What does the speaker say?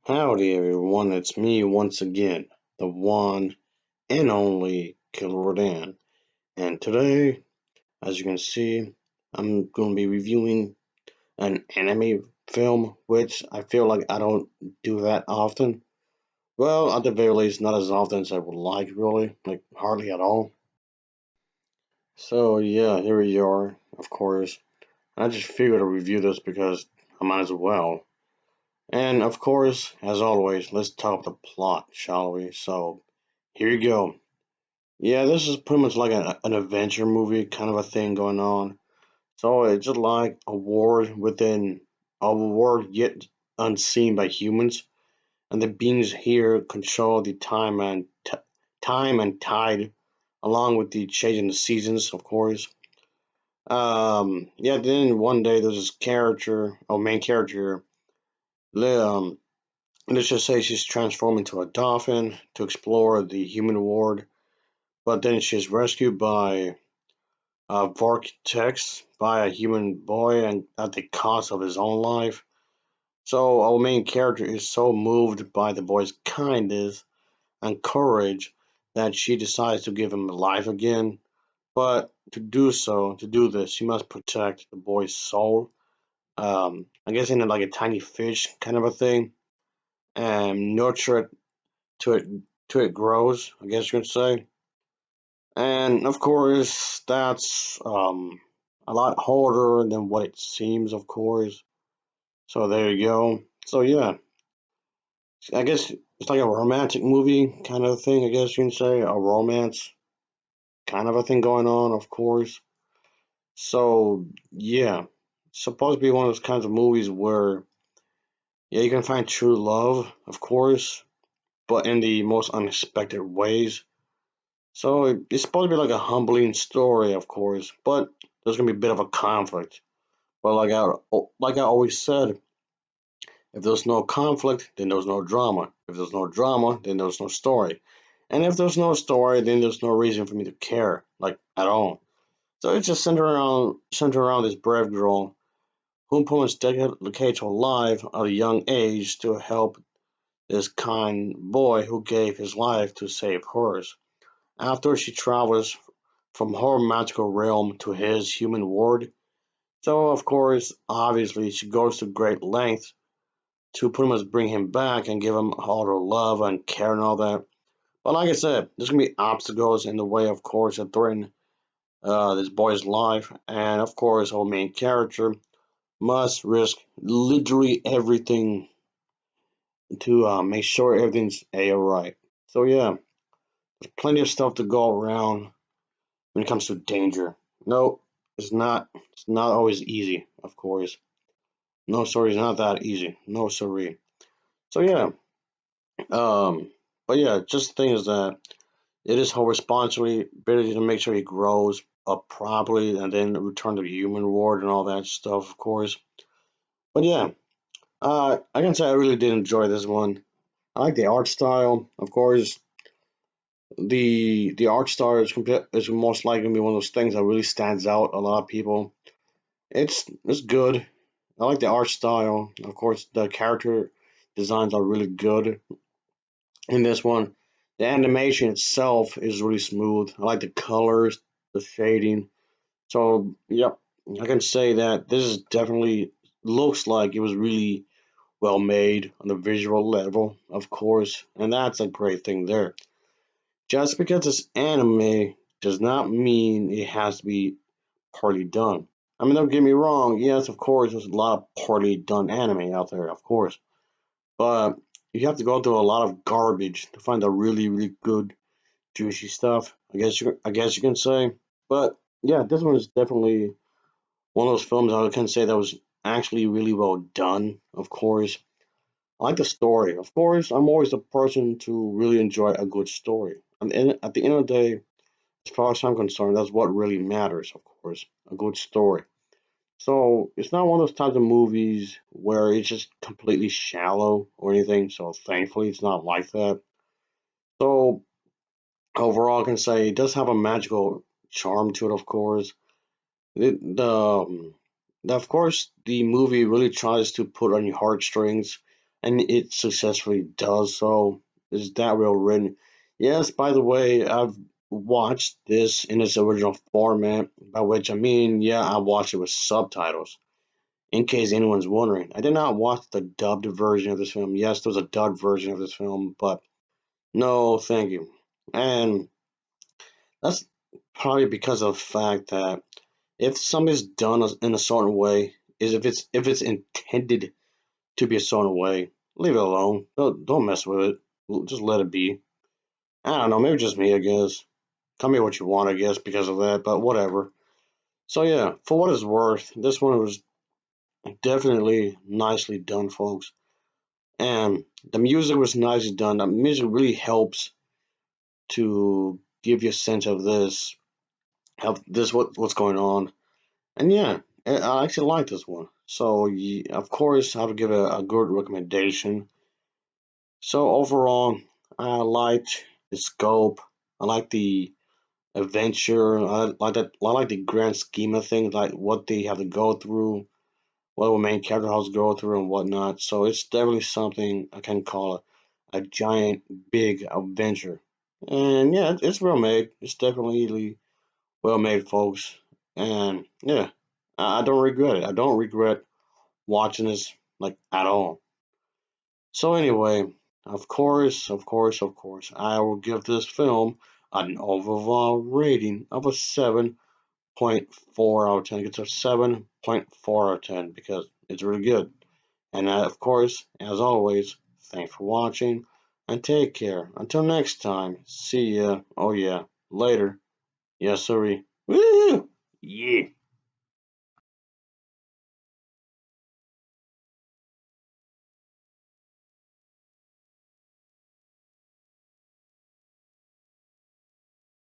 Howdy everyone, it's me once again, the one and only Killer Dan. And today, as you can see, I'm going to be reviewing an anime film, which I feel like I don't do that often. Well, at the very least, not as often as I would like, really, like hardly at all. So yeah, here we are, of course. I just figured to review this because I might as well. And of course, as always, let's talk the plot, shall we? So here you go. Yeah, this is pretty much like an adventure movie kind of a thing going on. So it's just like a world within a world yet unseen by humans, and the beings here control the time and tide, along with the changing the seasons, of course. Yeah. Then one day there's this character, main character. Um, let's just say she's transformed into a dolphin to explore the human world, but then she's rescued by Vortex by a human boy and at the cost of his own life. So our main character is so moved by the boy's kindness and courage that she decides to give him life again. But to do this, she must protect the boy's soul. I guess in like a tiny fish kind of a thing, and nurture it to it to it grows. I guess you could say. And of course, that's a lot harder than what it seems, of course. So there you go. So yeah, I guess it's like a romantic movie kind of thing. I guess you can say a romance kind of a thing going on, of course. So yeah, it's supposed to be one of those kinds of movies where yeah you can find true love, of course, but in the most unexpected ways. So it's supposed to be like a humbling story, of course, but there's gonna be a bit of a conflict. But like I always said, if there's no conflict, then there's no drama. If there's no drama, then there's no story. And if there's no story, then there's no reason for me to care, like at all. So it's just centered around this brave girl who puts dedicated to life at a young age to help this kind boy who gave his life to save hers. After she travels from her magical realm to his human world, so of course, obviously, she goes to great lengths to pretty much bring him back and give him all her love and care and all that. But like I said, there's gonna be obstacles in the way, of course, that threaten this boy's life, and of course, our main character must risk literally everything to make sure everything's a alright. So yeah, there's plenty of stuff to go around when it comes to danger. No, it's not. It's not always easy, of course. No, sorry, it's not that easy. No, sorry. So yeah, um, but yeah, just things that it is her responsibility to make sure he grows up properly and then return to the human world and all that stuff, of course. But yeah, I can say I really did enjoy this one. I like the art style, of course. The art style is most likely gonna be one of those things that really stands out a lot of people. It's good. I like the art style. Of course, the character designs are really good in this one. The animation itself is really smooth. I like the colors, the shading. So, yep, I can say that this is definitely looks like it was really well made on the visual level, of course, and that's a great thing there. Just because it's anime does not mean it has to be poorly done. I mean, don't get me wrong. Yes, of course, there's a lot of poorly done anime out there, of course, but you have to go through a lot of garbage to find the really, really good juicy stuff. I guess you can say. But yeah, this one is definitely one of those films I can say that was actually really well done. Of course, I like the story. Of course, I'm always the person to really enjoy a good story. And at the end of the day, as far as I'm concerned, that's what really matters. Of course, a good story. So it's not one of those types of movies where it's just completely shallow or anything. So thankfully, it's not like that. So overall, I can say it does have a magical charm to it. Of course, of course the movie really tries to put on your heartstrings and it successfully does so. Is that well written? Yes, by the way, I've watched this in its original format, by which I mean, yeah, I watched it with subtitles. In case anyone's wondering, I did not watch the dubbed version of this film. Yes, there's a dubbed version of this film, but no, thank you. And that's probably because of the fact that if something's done in a certain way, is if it's intended to be a certain way, leave it alone. Don't mess with it. Just let it be. I don't know. Maybe just me. I guess. Tell me what you want. I guess because of that. But whatever. So yeah, for what it's worth, this one was definitely nicely done, folks. And the music was nicely done. The music really helps to give you a sense of this what's going on. And yeah, I actually like this one. So of course, I would give it a good recommendation. So overall, I liked the scope. I like the adventure. I like that. I like the grand scheme of things, like what they have to go through, what the main character has to go through, and whatnot. So it's definitely something I can call a giant, big adventure. And yeah, it's well made. It's definitely well made, folks. And yeah, I don't regret it. I don't regret watching this like at all. So anyway, of course, I will give this film an overall rating of a 7.4 out of 10. It's a 7.4 out of 10 because it's really good. And of course, as always, thanks for watching and take care. Until next time, see ya. Oh yeah, later. Yes, sirree.